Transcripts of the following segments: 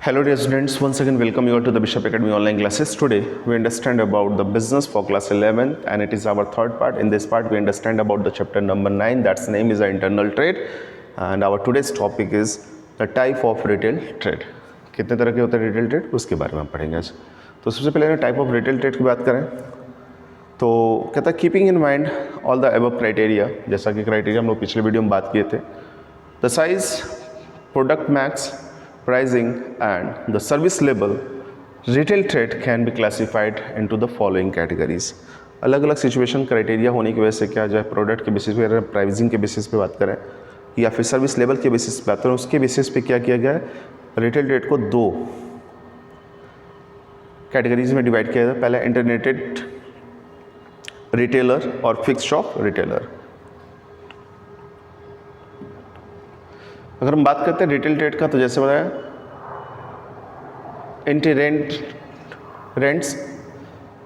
Hello dear students, once again welcome you all to the Bishop Academy online classes. Today we understand about the business for class 11 and it is our third part. In this part we understand about the chapter number 9, that's name is the internal trade, and our today's topic is the type of retail trade. कितने तरह के होते हैं retail trade, उसके बारे में हम पढ़ेंगे आज. तो सबसे पहले टाइप ऑफ रिटेल ट्रेड की बात करें तो कहता है keeping in mind all the above criteria, जैसा कि क्राइटेरिया हम लोग पिछले वीडियो में बात किए थे. The size, product max, pricing and the service level, retail trade can be classified into the following categories. अलग अलग सिचुएशन क्राइटेरिया होने की वजह से क्या जाए प्रोडक्ट के बेसिस पे, प्राइसिंग के बेसिस पे बात करें या फिर सर्विस लेवल के बेसिस पे बात करें, उसके बेसिस पे क्या किया गया है, रिटेल ट्रेड को दो कैटेगरीज में डिवाइड किया गया. पहला इंटरनेटेड रिटेलर और फिक्स शॉप रिटेलर. अगर हम बात करते हैं रिटेल ट्रेड का तो जैसे बताया इंटी रेंट्स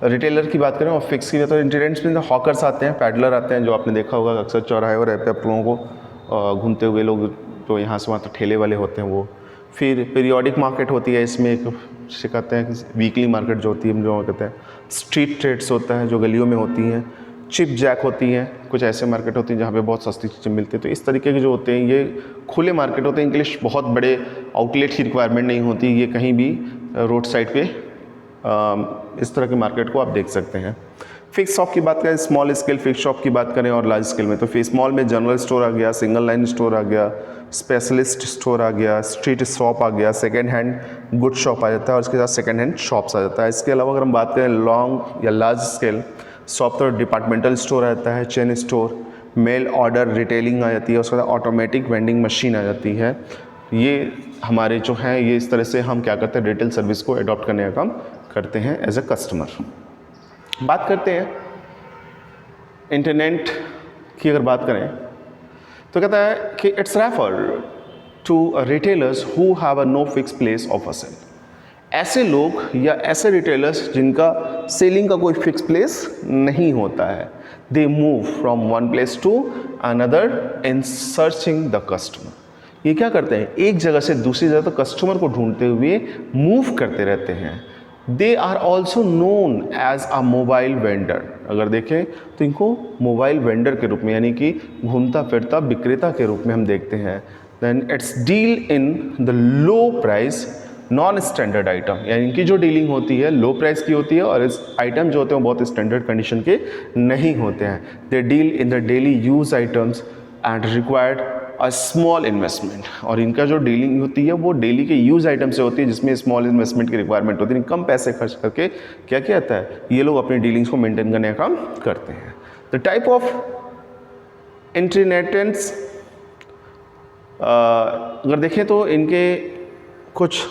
रिटेलर की बात करें और फिक्स की बात करें. इंटी रेंट्स में हॉकर्स आते हैं, पैडलर आते हैं, जो आपने देखा होगा अक्सर चौराहे और पे आप लोगों को घूमते हुए लोग जो यहाँ से वहाँ तो ठेले वाले होते हैं वो. फिर पीरियोडिक मार्केट होती है, इसमें एक जिसे कहते हैं वीकली मार्केट जो होती है, जो कहते हैं स्ट्रीट ट्रेड्स होता है जो गलियों में होती हैं. चिप जैक होती हैं, कुछ ऐसे मार्केट होती हैं जहाँ पे बहुत सस्ती चीज़ें मिलती हैं. तो इस तरीके के जो होते हैं ये खुले मार्केट होते हैं, इनके लिए बहुत बड़े आउटलेट की रिक्वायरमेंट नहीं होती. ये कहीं भी रोड साइड पे इस तरह के मार्केट को आप देख सकते हैं. फिक्स शॉप की बात करें, स्मॉल स्केल फिक्स शॉप की बात करें और लार्ज स्केल में, तो फिर स्मॉल में जनरल स्टोर आ गया, सिंगल लाइन स्टोर आ गया, स्पेशलिस्ट स्टोर आ गया, स्ट्रीट शॉप आ गया, सेकेंड हैंड गुड शॉप आ जाता है और उसके साथ सेकेंड हैंड शॉप्स आ जाता है. इसके अलावा अगर हम बात करें लॉन्ग या लार्ज स्केल शॉप तो डिपार्टमेंटल स्टोर आ जाता है, chain store, mail order retailing आ जाती है, उसके बाद ऑटोमेटिक वेंडिंग मशीन आ जाती है. ये हमारे जो हैं ये इस तरह से हम क्या करते हैं रिटेल सर्विस को अडॉप्ट करने का काम करते हैं एज ए कस्टमर. बात करते हैं इंटरनेट की. अगर बात करें तो कहता है कि it's refer to retailers who have a no fix place of a sale. ऐसे लोग या ऐसे रिटेलर्स जिनका सेलिंग का कोई फिक्स प्लेस नहीं होता है. They move from one place to another in searching the customer. ये क्या करते हैं, एक जगह से दूसरी जगह तक कस्टमर को ढूंढते हुए मूव करते रहते हैं. They are also known as a mobile vendor. अगर देखें तो इनको मोबाइल वेंडर के रूप में यानी कि घूमता फिरता विक्रेता के रूप में हम देखते हैं. Then it's deal in the low price non standard item, यानी इनकी जो डीलिंग होती है लो प्राइस की होती है और इस आइटम जो होते हैं बहुत स्टैंडर्ड कंडीशन के नहीं होते हैं. They deal in the daily use items and required a small investment. और इनका जो डीलिंग होती है वो डेली के यूज आइटम से होती है जिसमें स्मॉल इन्वेस्टमेंट की रिक्वायरमेंट होती है. कम पैसे खर्च करके क्या किया जाता है, ये लोग अपनी डीलिंग्स को मेंटेन करने का काम करते हैं. द टाइप ऑफ इंटरनेटेंस अगर देखें तो इनके कुछ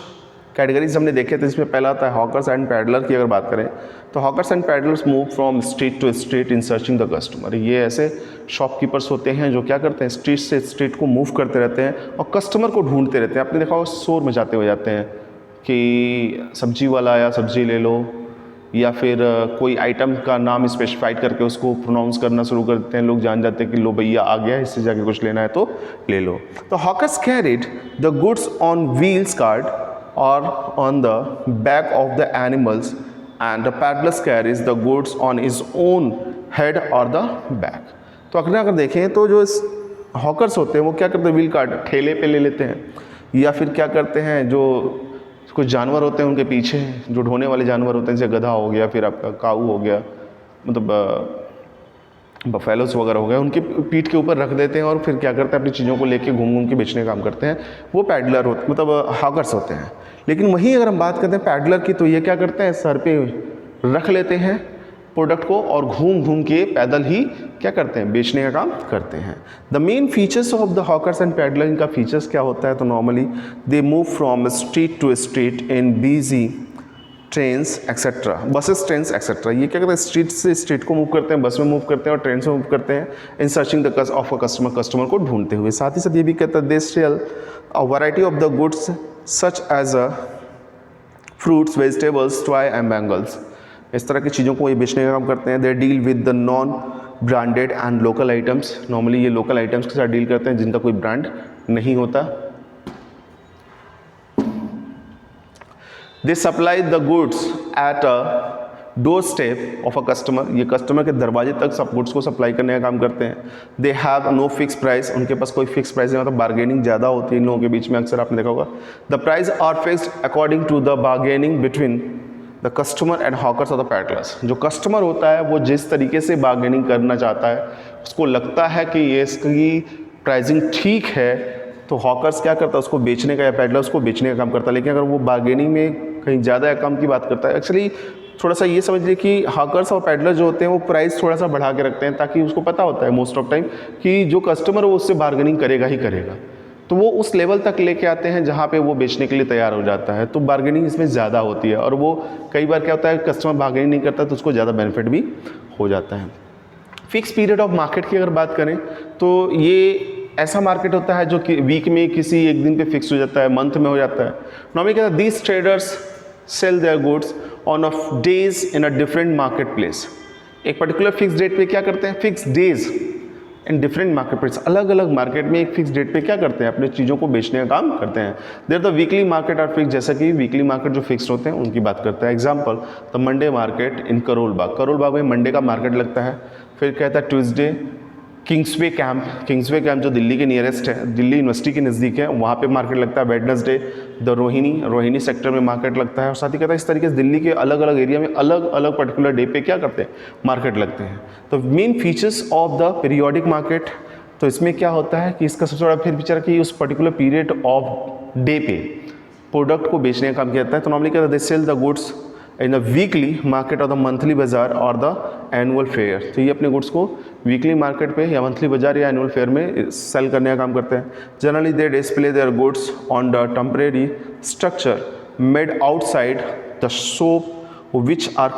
कैटेगरीज हमने देखे थे. इसमें पहला आता है हॉकर्स एंड पैडलर की. अगर बात करें तो hawkers and peddlers move from street to street in searching the customer. ये ऐसे शॉपकीपर्स होते हैं जो क्या करते हैं स्ट्रीट से स्ट्रीट को मूव करते रहते हैं और कस्टमर को ढूंढते रहते हैं. आपने देखा होगा शोर मचाते हुए जाते हैं कि सब्जी वाला आया सब्जी ले लो, या फिर कोई आइटम का नाम स्पेसिफाइड करके उसको प्रोनाउंस करना शुरू करते हैं. लोग जान जाते हैं कि लो भैया आ गया, इससे जाके कुछ लेना है तो ले लो. तो hawkers carried the goods on wheels cart or on the back of the animals and the peddler carries the goods on his own head or the back. तो अगर देखें तो जो हॉकर्स होते हैं वो क्या करते हैं, व्हील कार्ट ठेले पे ले लेते हैं या फिर क्या करते हैं जो कुछ जानवर होते हैं उनके पीछे जो ढोने वाले जानवर होते हैं जैसे गधा हो गया, फिर आपका काऊ हो गया, मतलब बफेलोस वगैरह हो गए, उनकी पीठ के ऊपर रख देते हैं और फिर क्या करते हैं अपनी चीज़ों को लेके घूम घूम के बेचने का काम करते हैं. वो पैडलर होते मतलब हॉकर्स होते हैं. लेकिन वहीं अगर हम बात करते हैं पैडलर की तो ये क्या करते हैं सर पे रख लेते हैं प्रोडक्ट को और घूम घूम के पैदल ही क्या करते हैं बेचने का काम करते हैं. The main features of the hawkers and peddler, इनका फीचर्स क्या होता है तो normally they move from street to street in busy trains etcetera, buses trains etcetera. ये क्या करते हैं स्ट्रीट से स्ट्रीट को मूव करते हैं, बस में मूव करते हैं और ट्रेन से मूव करते हैं इन searching the of a customer को ढूंढते हुए. साथ ही साथ ये भी कहता है they sell a variety of the goods such as a fruits, vegetables, toy and bangles. इस तरह की चीज़ों को ये बेचने का काम करते हैं. They deal with the non branded and local items. Normally ये लोकल आइटम्स के साथ डील करते हैं जिनका कोई ब्रांड नहीं होता. They supply the goods at a doorstep of a customer, ये कस्टमर के दरवाजे तक सब गुड्स को सप्लाई करने का काम करते हैं। They have no fix price, उनके पास कोई फिक्स प्राइस नहीं होता, बार्गेनिंग ज़्यादा होती है इन लोगों के बीच में, अक्सर आपने देखा होगा। The price are fixed according to the bargaining between the customer and hawkers और द पैडलर्स। जो कस्टमर होता है वो जिस तरीके से बार्गेनिंग करना चाहता है, उसको लगता है कि ये इसकी प्राइसिंग ठीक है, तो हॉकर्स क्या करता है, उसको बेचने का, या पैडलर उसको बेचने का काम करता है। लेकिन अगर वो बार्गेनिंग में कहीं ज़्यादा या कम की बात करता है, एक्चुअली थोड़ा सा ये समझ लीजिए कि हॉकर्स और पैडलर जो होते हैं वो प्राइस थोड़ा सा बढ़ा के रखते हैं, ताकि उसको पता होता है मोस्ट ऑफ टाइम कि जो कस्टमर है वो उससे बार्गेनिंग करेगा ही करेगा, तो वो उस लेवल तक लेके आते हैं जहाँ पे वो बेचने के लिए तैयार हो जाता है। तो बार्गेनिंग इसमें ज़्यादा होती है, और वो कई बार क्या होता है, कस्टमर बार्गेनिंग नहीं करता तो उसको ज़्यादा बेनिफिट भी हो जाता है। फिक्स पीरियड ऑफ मार्केट की अगर बात करें तो ये ऐसा मार्केट होता है जो कि वीक में किसी एक दिन पे फिक्स हो जाता है, मंथ में हो जाता है। नॉर्मली क्या है, these traders sell their goods on a days in a different market place. एक पर्टिकुलर फिक्स डेट पे क्या करते हैं, fix days in different market place, अलग अलग मार्केट में एक फिक्स डेट पे क्या करते हैं, अपने चीज़ों को बेचने का काम करते हैं। There the weekly market are fix, जैसा कि वीकली मार्केट जो फिक्स होते हैं उनकी बात करते हैं। Example the Monday market in Karol Bagh, Karol Bagh में मंडे का मार्केट लगता है। फिर कहता है Tuesday Kingsway camp, Kingsway camp जो दिल्ली के नियरेस्ट है, दिल्ली यूनिवर्सिटी के नज़दीक है, वहाँ पे मार्केट लगता है। वेडनेसडे द रोहिणी सेक्टर में मार्केट लगता है। और साथ ही कहता है इस तरीके से दिल्ली के अलग अलग एरिया में अलग अलग पर्टिकुलर डे पे क्या करते हैं, मार्केट लगते हैं। तो main features of the periodic market, तो इसमें क्या होता है कि इसका सबसे बड़ा फिर फीचर कि उस पर्टिकुलर पीरियड ऑफ डे पे प्रोडक्ट को बेचने का काम किया जाता है। तो नॉर्मली क्या होता है, they sell the goods in the weekly market और द मंथली बाजार और द एनुअल फेयर। तो ये अपने गुड्स को वीकली मार्केट पे या मंथली बाजार या एनुअल फेयर में सेल करने का काम करते हैं। Generally they display their goods on the temporary structure made outside the shop which are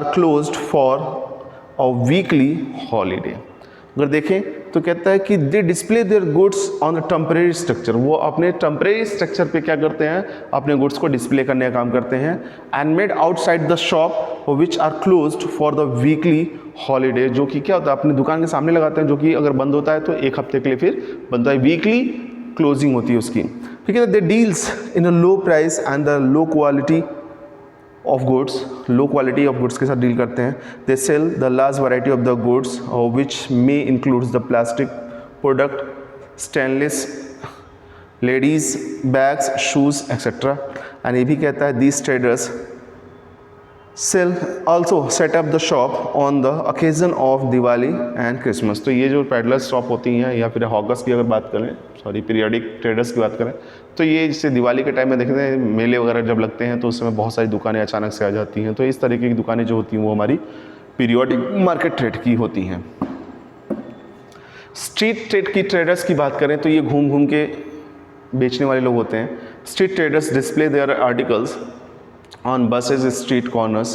closed for a weekly holiday. अगर देखें तो कहता है कि they display their goods on the temporary structure, वो अपने टेम्परेरी स्ट्रक्चर पे क्या करते हैं, अपने गुड्स को डिस्प्ले करने का काम करते हैं। And made outside the shop which are closed for the weekly holiday, जो कि क्या होता है अपनी दुकान के सामने लगाते हैं, जो कि अगर बंद होता है तो एक हफ्ते के लिए फिर बंद होता है, वीकली क्लोजिंग होती है उसकी। ठीक है, they deals in a low price and the low quality of goods, low quality of goods के साथ डील करते हैं। They sell the large variety of the goods which may includes the plastic product, stainless, ladies bags, shoes etcetera. And ये भी कहता है these traders sell also set up the shop on the occasion of Diwali and Christmas. तो ये जो peddlers shop होती हैं या फिर हॉकर्स की अगर बात करें, सॉरी पीरियडिक ट्रेडर्स की बात करें, तो ये जैसे दिवाली के टाइम में देखते हैं मेले वगैरह जब लगते हैं तो उस समय बहुत सारी दुकानें अचानक से आ जाती हैं। तो इस तरीके की दुकानें जो होती हैं वो हमारी पीरियडिक मार्केट ट्रेड की होती हैं। स्ट्रीट ट्रेड की ट्रेडर्स की बात करें तो ये घूम घूम के बेचने वाले लोग होते हैं। Street traders display their articles on buses, street corners,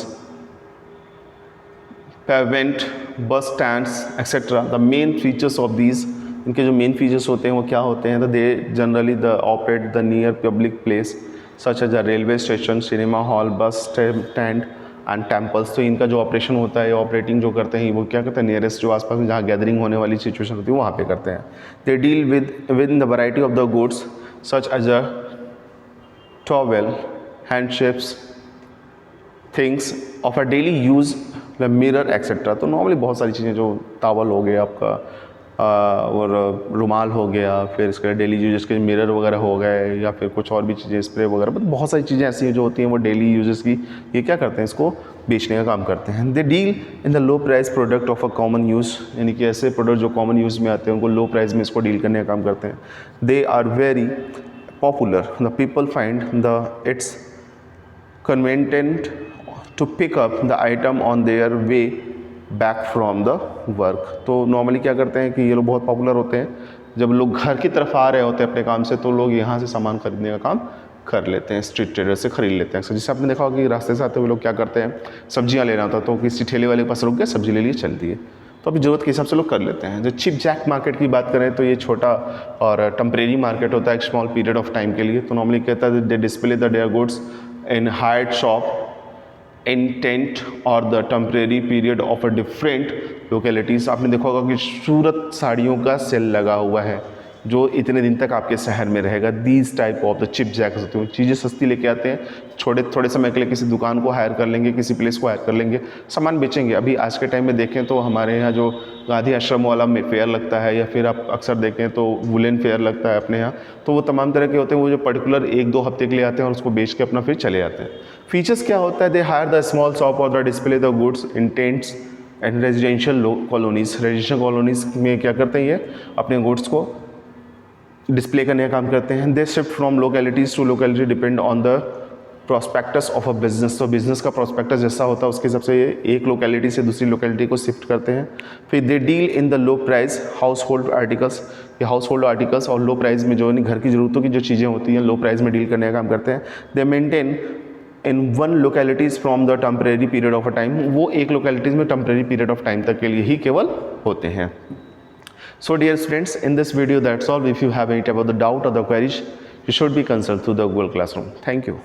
pavement, bus stands, etc. The main features of these, इनके जो मेन फीचर्स होते हैं वो क्या होते हैं, तो they generally the operate the near public place such as a railway station, cinema hall, bus stand and temples. तो इनका जो ऑपरेशन होता है, ऑपरेटिंग जो करते हैं वो क्या करते हैं, नियरेस्ट जो आसपास में जहाँ गैदरिंग होने वाली सिचुएशन होती है वहाँ पे करते हैं। They deal with in the variety of the goods such as a towel, handshapes, things of a daily use, mirror etcetera. तो नॉर्मली बहुत सारी चीज़ें, जो टावल हो गया आपका और रुमाल हो गया, फिर इसके डेली यूजेस के मिरर वगैरह हो गए, या फिर कुछ और भी चीज़ें, स्प्रे वगैरह, बहुत सारी चीज़ें ऐसी हैं जो होती हैं वो डेली यूजेस की, ये क्या करते हैं, इसको बेचने का काम करते हैं। They deal in the low price product of a common use, यानी कि ऐसे प्रोडक्ट जो कॉमन यूज़ में आते हैं उनको लो प्राइस में इसको डील करने का काम करते हैं। They are very popular, the people find the its convenient to pick up the item on their way back from the work. तो नॉर्मली क्या करते हैं कि ये लोग बहुत पॉपुलर होते हैं, जब लोग घर की तरफ आ रहे होते हैं अपने काम से तो लोग यहाँ से सामान खरीदने का काम कर लेते हैं, स्ट्रीट ट्रेडर से खरीद लेते हैं। जैसे आपने देखा होगा कि रास्ते से आते हुए लोग क्या करते हैं, सब्जियाँ लेना होता तो किसी ठेले वाले के पास रुक गए, सब्जी ले लिए, चल दिए। तो अपनी ज़रूरत के हिसाब से लोग कर लेते हैं। जो चिप जैक मार्केट की बात करें तो ये छोटा और टेम्परेरी मार्केट होता है एक स्मॉल पीरियड ऑफ टाइम के लिए। तो नॉर्मली कहता है they display the their goods in hired shop in tent or the temporary period of a different localities. आपने देखा होगा कि सूरत साड़ियों का सेल लगा हुआ है, जो इतने दिन तक आपके शहर में रहेगा। These type of the cheap jacks होते हैं, चीज़ें सस्ती लेके आते हैं, थोड़े समय के लिए किसी दुकान को हायर कर लेंगे, किसी प्लेस को हायर कर लेंगे, सामान बेचेंगे। अभी आज के टाइम में देखें तो हमारे यहाँ जो गांधी आश्रम वाला में फेयर लगता है, या फिर आप अक्सर देखें तो वुलन फेयर लगता है अपने यहाँ, तो वो तमाम तरह के होते हैं। वो जो पर्टिकुलर 1-2 हफ्ते के लिए आते हैं और उसको बेच के अपना फिर चले जाते हैं। फीचर्स क्या होता है, they hire the small shop और the display the goods in tents and residential colonies. Residential colonies में क्या करते हैं, ये अपने गुड्स को डिस्प्ले करने का काम करते हैं। They shift from localities to locality depend on the prospectus of a business. तो बिजनेस का प्रॉस्पेक्टस जैसा होता है उसके हिसाब से ये एक लोकेलिटी से दूसरी लोकेलिटी को शिफ्ट करते हैं। फिर they deal in the low price house hold articles. ये हाउस होल्ड आर्टिकल्स और लो प्राइस में जो घर की ज़रूरतों की जो चीज़ें होती हैं लो प्राइस में डील करने का काम करते हैं। दे maintain in one localities from the temporary period of a time. वो एक लोकेलिटीज़ में टेम्परेरी पीरियड ऑफ टाइम तक के लिए ही केवल होते हैं। So dear students, in this video that's all. If you have any type of the doubt or the queries, you should be consulted through the Google Classroom. Thank you.